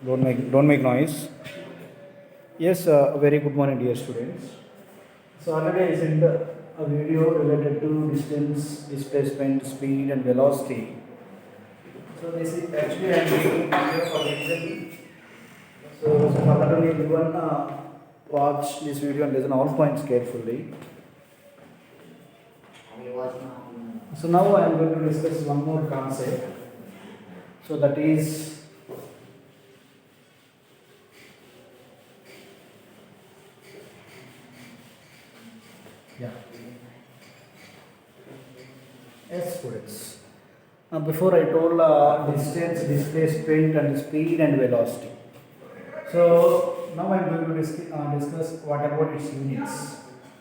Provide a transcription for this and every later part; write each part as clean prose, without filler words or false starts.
Don't make noise. Yes, very good morning, dear students. So already I sent a video related to distance, displacement, speed, and velocity. So this is actually I am making video for reason. So Mother everyone watch this video and listen all points carefully. So now I am going to discuss one more concept. So that is yeah. Yes, students. Before I told distance, displacement, and speed and velocity. So now I am going to discuss what about its units.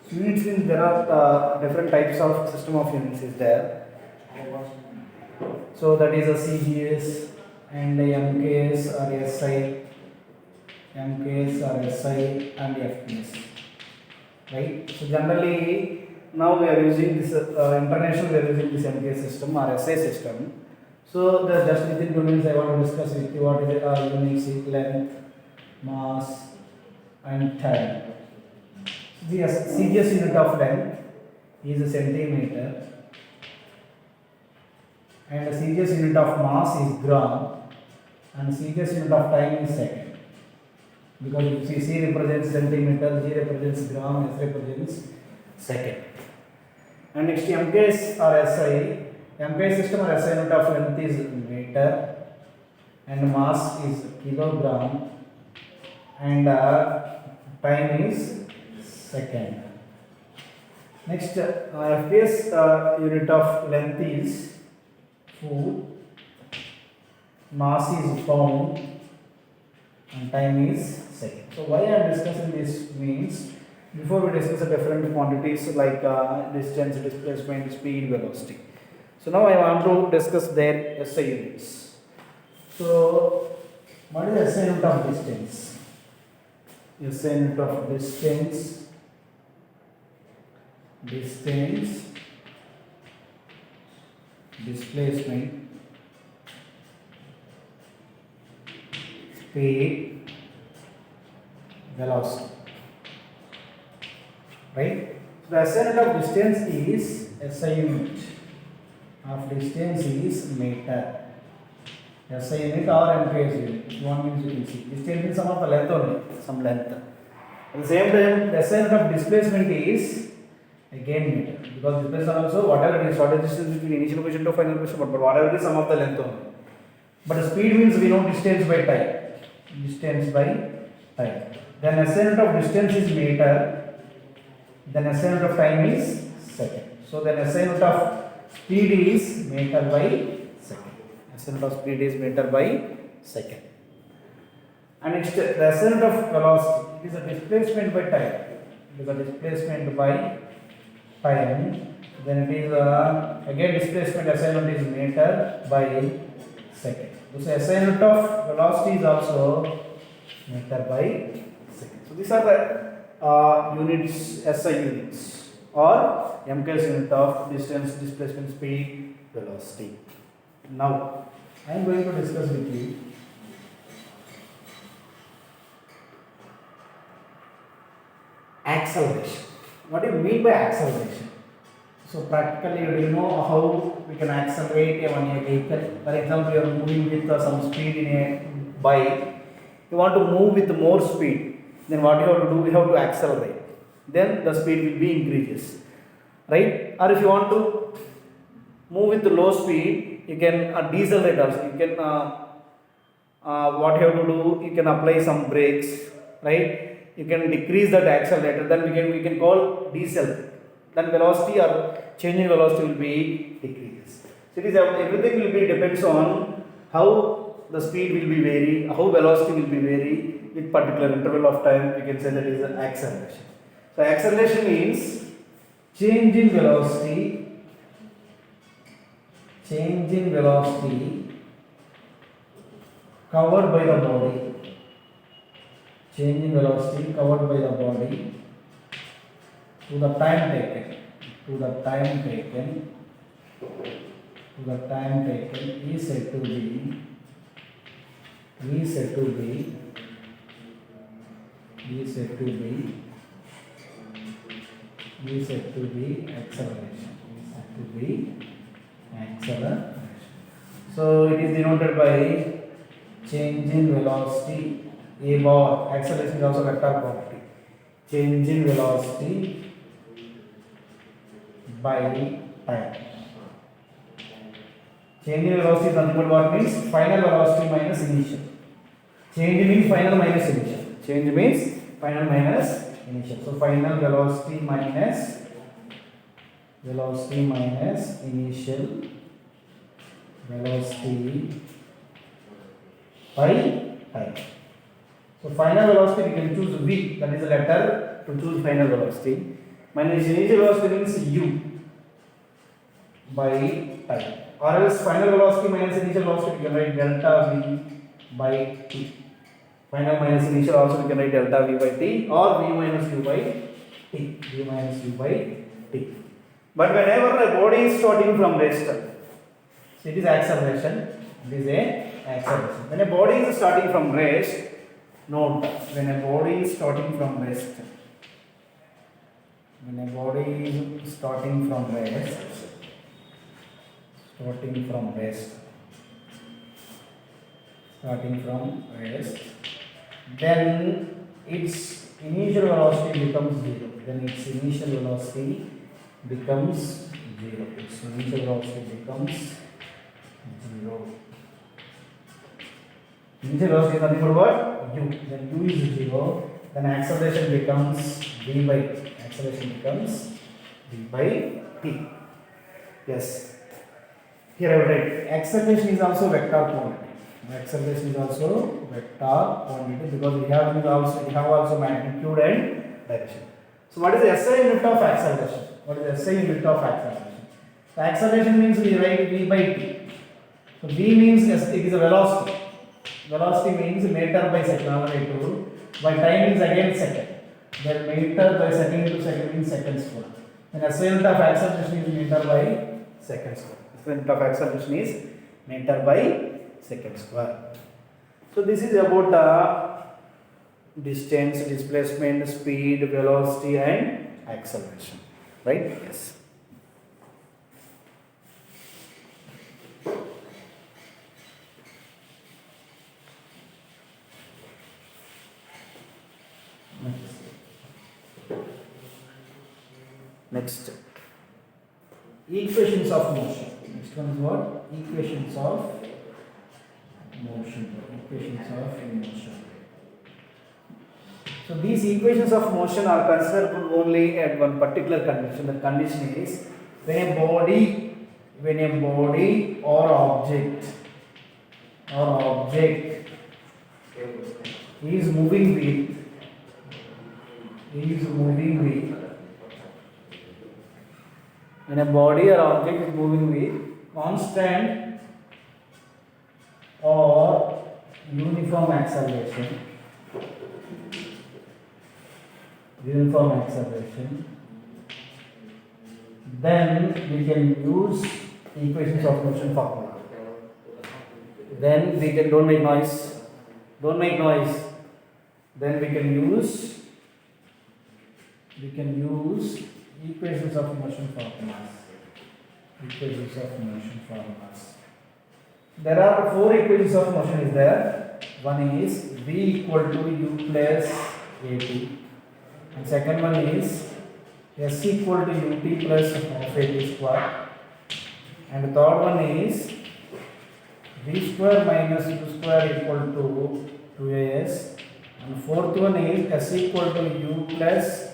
So units means there are different types of system of units is there. So that is a CGS and a MKS or SI, MKS or SI and FPS. Right. So generally now we are using this international we are using this MKS system or SI system. So the just within 2 minutes I want to discuss with you what is units, length, mass and time. The CGS unit of length is a centimeter and the CGS unit of mass is gram and CGS unit of time is second. Because you see C represents centimeter, G represents gram, S represents second. And next MKS or SI, MKS system or SI unit of length is meter and mass is kilogram and time is second. Next FPS unit of length is foot, mass is pound and time is second. So why I am discussing this means before we discuss the different quantities like distance, displacement, speed, velocity. So now I want to discuss their SI units. So what is SI unit of distance? SI unit of distance, displacement, speed, velocity. Right? So the SI unit of distance is SI unit of distance is meter. SI unit or MKS unit. One means you can see. Distance means some of the length only, some length. At the same time, the SI unit of displacement is again meter. Because displacement also whatever it is, shortest distance between initial position to final position, but whatever it is, some of the length only. But speed means we know distance by time. Distance by time. Then SI unit of distance is meter. Then SI unit of time is second. So then SI unit of speed is meter by second. SI unit of speed is meter by second. And next the SI unit of velocity, it is a displacement by time. It is a displacement by time. Then it is again displacement SI unit is meter by second. So SI unit of velocity is also meter by second. So these are the units, SI units or MKS unit of distance, displacement, speed, velocity. Now I am going to discuss with you acceleration. What do you mean by acceleration? So practically, do you know how we can accelerate a vehicle? For example, you are moving with some speed in a bike. You want to move with more speed. Then what you have to do? You have to accelerate. Then the speed will be increases, right? Or if you want to move with low speed, you can decelerate also. You can what you have to do? You can apply some brakes, right? You can decrease that accelerator. Then we can call decel. Then velocity or change in velocity will be decreases. So it is everything will be depends on how the speed will be vary, how velocity will be vary with particular interval of time. We can say that is an acceleration. So acceleration means change in velocity covered by the body. Change in velocity covered by the body to the time taken. is said to be is said to be is said to be is said to be acceleration. Is said to be acceleration. So it is denoted by change in velocity a bar. Acceleration is also vector quantity. Change in velocity by time. Change in velocity is nothing but what means final velocity minus initial. Change means final minus initial. Change means final minus initial. So final velocity minus initial velocity by time. So final velocity we can choose v, that is a letter to choose final velocity. Minus initial velocity means u by time. Or else final velocity minus initial velocity we can write delta v by t. Final minus initial also we can write delta v by t or v minus u by t. V minus u by t. But whenever a body is starting from rest, so it is acceleration. It is a acceleration. When a body is starting from rest, note, when a body is starting from rest, then its initial velocity becomes zero. Its initial velocity becomes zero. Initial velocity is nothing but what? U. Then u is zero. Then acceleration becomes v by t. Yes. Here I will write acceleration is also vector quantity. Because we have also magnitude and direction. So what is the SI unit of acceleration? The acceleration means we write v by t. So v means it is a velocity. Velocity means meter by second. By time means again second. Then meter by second into second means second square. Then SI unit of acceleration is meter by second square. SI unit of acceleration is meter by second square. So this is about distance, displacement, speed, velocity and acceleration, right? Yes. Next, equations of motion. Next one is what? Equations of motion. So these equations of motion are considerable only at one particular condition. The condition is when a body or object is moving with when a body or object is moving with constant or uniform acceleration, then we can use equations of motion formula. Then we can don't make noise. Then we can use equations of motion formulas. There are four equations of motion is there. One is v equal to u plus at, and second one is s equal to ut plus half at square, and the third one is v square minus u square equal to 2as, and fourth one is s equal to u plus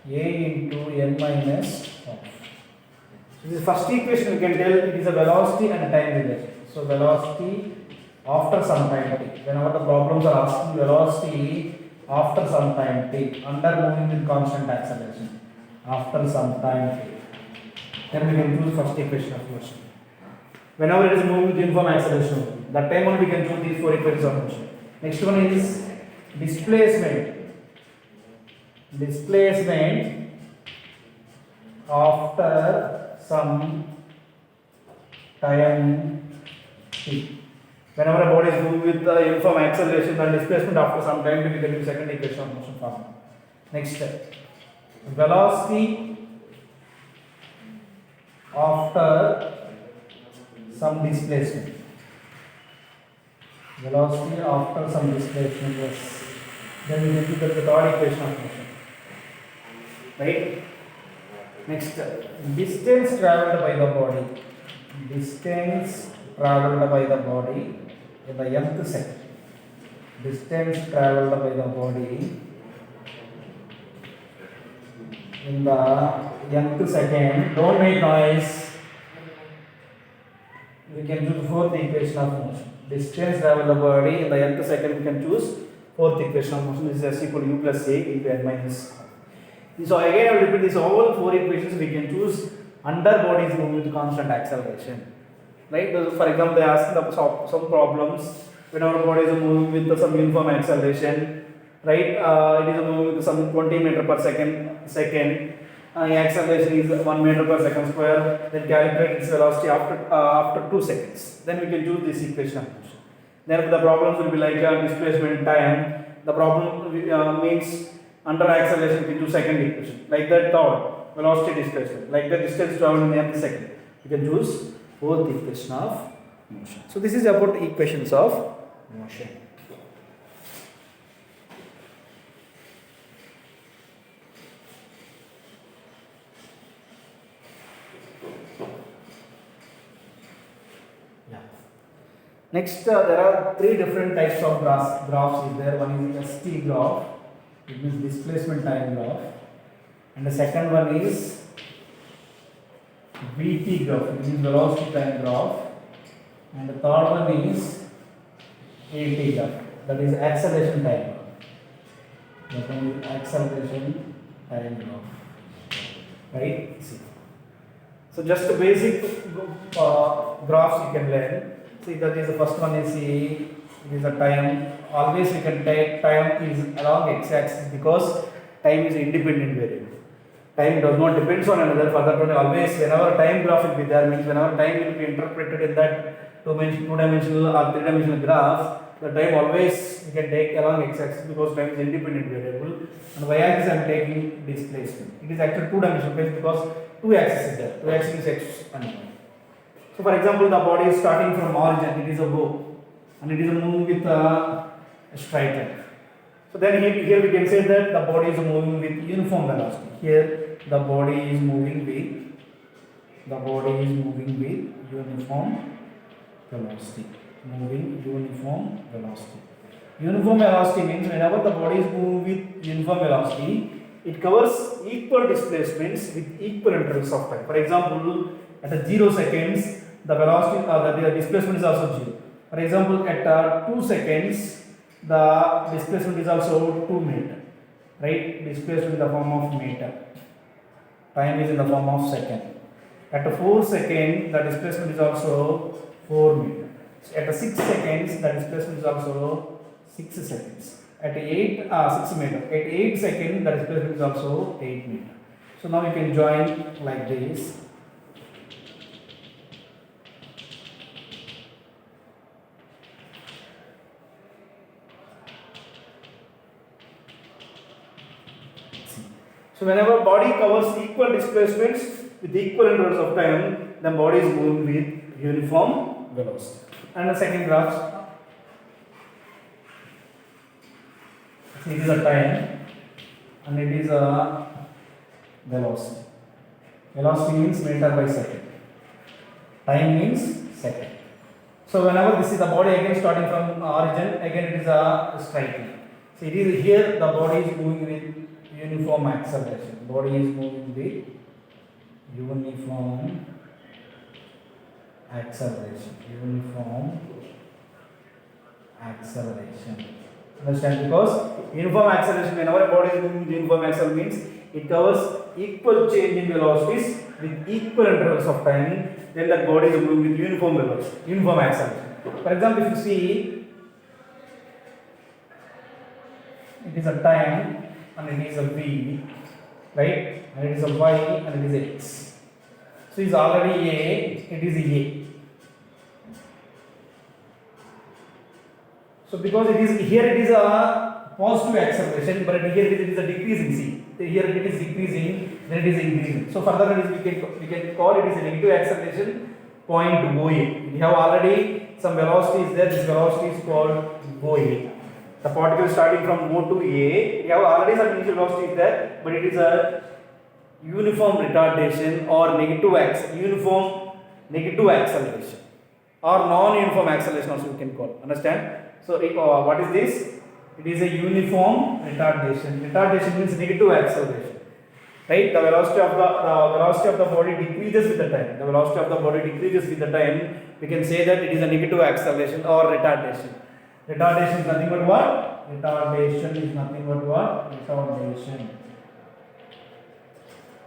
a into n minus half. So this first equation we can tell it is a velocity and a time relation. So velocity after some time t. Whenever the problems are asking velocity after some time t, under moving with constant acceleration, after some time t, then we can choose first equation of motion. Whenever it is moving with uniform acceleration, that time only we can choose these four equations of motion. Next one is displacement after some time t. Whenever a body is moving with the uniform acceleration and displacement, after some time we get the second equation of motion formula. Next, velocity after some displacement. Velocity after some displacement, yes. Then we need to get the third equation of motion. Right? Next, distance traveled by the body. Distance traveled by the body in the nth second. Distance traveled by the body in the nth second. Don't make noise. We can choose fourth equation of motion. Distance traveled by the body in the nth second. We can choose fourth equation of motion. This is S equal to u plus a into n minus. So again, I will repeat this. All four equations we can choose under body is moving with constant acceleration. Right? For example, they ask some problems when our body is moving with some uniform acceleration. Right? It is moving with some 20 meter per second. Acceleration is 1 meter per second square. Then calculate its velocity after 2 seconds. Then we can choose this equation of motion. Then the problems will be like displacement time. The problem means under acceleration we do second equation. Like that third, velocity displacement. Like the distance traveled in the nth second. You can choose fourth equation of motion. So this is about equations of motion. Next, there are three different types of graphs. Is there? One is ST graph, it means displacement time graph, and the second one is VT graph, it means velocity time graph, and the third one is AT graph, that is acceleration time graph. That one is acceleration time graph. Right? See. So just the basic graphs you can learn. See, that is the first one is it is the time. Always we can take time is along x-axis because time is independent variable. Time does not depend on another. For that one, always whenever time graph will be there, means whenever time will be interpreted in that two-dimensional or three-dimensional graph, the time always we can take along x-axis because time is independent variable. And y-axis I am taking displacement. It is actually two-dimensional space because two axes is there. Two axis is x and y. So for example, the body is starting from origin, it is a bow, and it is moving with a straight line. So then here we can say that the body is moving with uniform velocity. Here the body is moving with uniform velocity. Uniform velocity means whenever the body is moving with uniform velocity, it covers equal displacements with equal intervals of time. For example, at 0 seconds, the velocity the displacement is also 0. For example, at 2 seconds, the displacement is also 2 meter. Right? Displacement in the form of meter. Time is in the form of second. At 4 seconds, the displacement is also 4 meter. So at 6 seconds, the displacement is also 6 seconds. At 6 meter. At 8 seconds, the displacement is also 8 meter. So now you can join like this. So whenever body covers equal displacements with equal intervals of time, the body is moving with uniform velocity. And the second graph, it is a time and it is a velocity. Velocity means meter by second. Time means second. So whenever this is the body again starting from origin, again it is a straight line. So it is here the body is moving with uniform acceleration. Body is moving with uniform acceleration. Understand? Because uniform acceleration, whenever a body is moving with uniform acceleration, means it covers equal change in velocities with equal intervals of time. Then that body is moving with uniform velocity, uniform acceleration. For example, if you see, it is a time and it is a v, right? And it is a y and it is x. So it is already a, it is a. So because it is here, it is a positive acceleration, but here it is a decreasing. See, here it is decreasing, then it is increasing. So further it is, we can call it is a negative acceleration point OA. We have already some velocity is there. This velocity is called OA. The particle starting from O to A. We have already some initial velocity is there, but it is a uniform retardation or uniform negative acceleration or non-uniform acceleration also we can call. Understand? So what is this? It is a uniform retardation. Retardation means negative acceleration. Right? The velocity of the body decreases with the time. The velocity of the body decreases with the time. We can say that it is a negative acceleration or retardation. Retardation is nothing but what? Retardation is nothing but what? Retardation.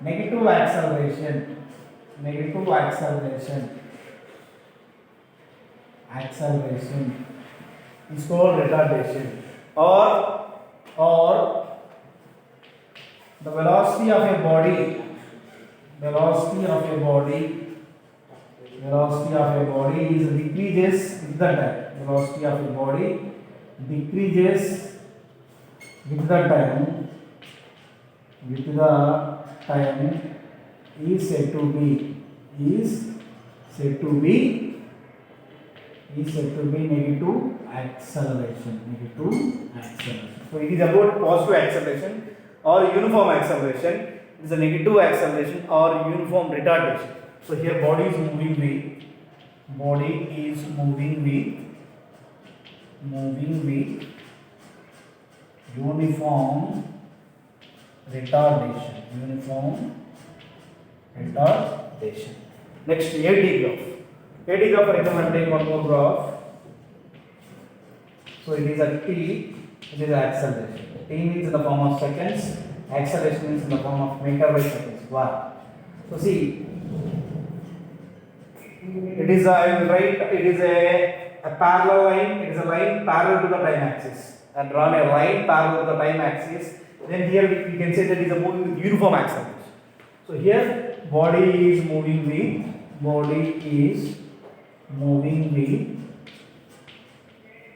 Negative acceleration. Negative acceleration. Acceleration is called retardation. Or the velocity of a body. Velocity of a body is decreases with the time. Velocity of a body decreases with the time. Is said to be negative acceleration. So it is about positive acceleration or uniform acceleration. It is a negative acceleration or uniform retardation. So here body is moving with uniform retardation. Next, AD graph. AD graph, for example, I am taking one more graph. So it is a T, it is acceleration. T means in the form of seconds, acceleration means in the form of meter by seconds. Wow. So see, it is a parallel line. It is a line parallel to the time axis. And drawn a line parallel to the time axis. Then here we can say that it is a moving with uniform acceleration. So here body is moving with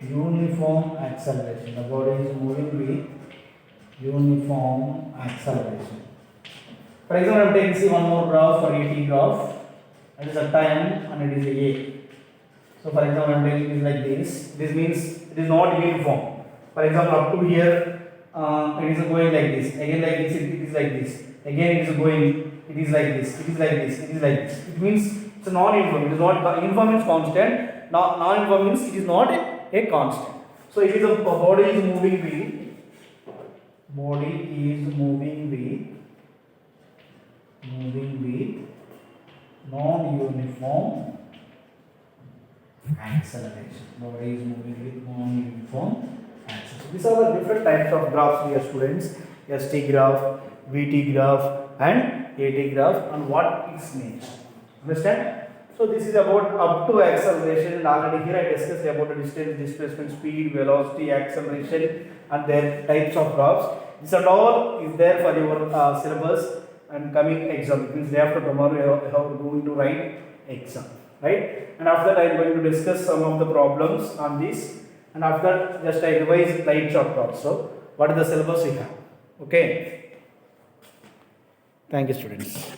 uniform acceleration. The body is moving with uniform acceleration. For example, I am taking one more graph for AT graph. It is a time and it is a A. So for example, I am taking it like this. This means it is not uniform. For example, up to here, it is going like this. Again, like this, it is like this. Again, it is going. It is like this. It is like this. It is like this. It means it's a non-uniform. It is not uniform means constant. Non-uniform means it is not a constant. So it is a body is moving with non-uniform acceleration. Body is moving with non-uniform acceleration. These are the different types of graphs we have, students. ST graph, VT graph and AT graph, and what is nature. Understand? So this is about up to acceleration, and already here I discussed about the distance, displacement, speed, velocity, acceleration and their types of graphs. This and all is there for your syllabus and coming exam. It means day after tomorrow you are going to write exam, right? And after that I am going to discuss some of the problems on this, and after that just I revise light chapter also. What is the syllabus we have? Okay. Thank you, students.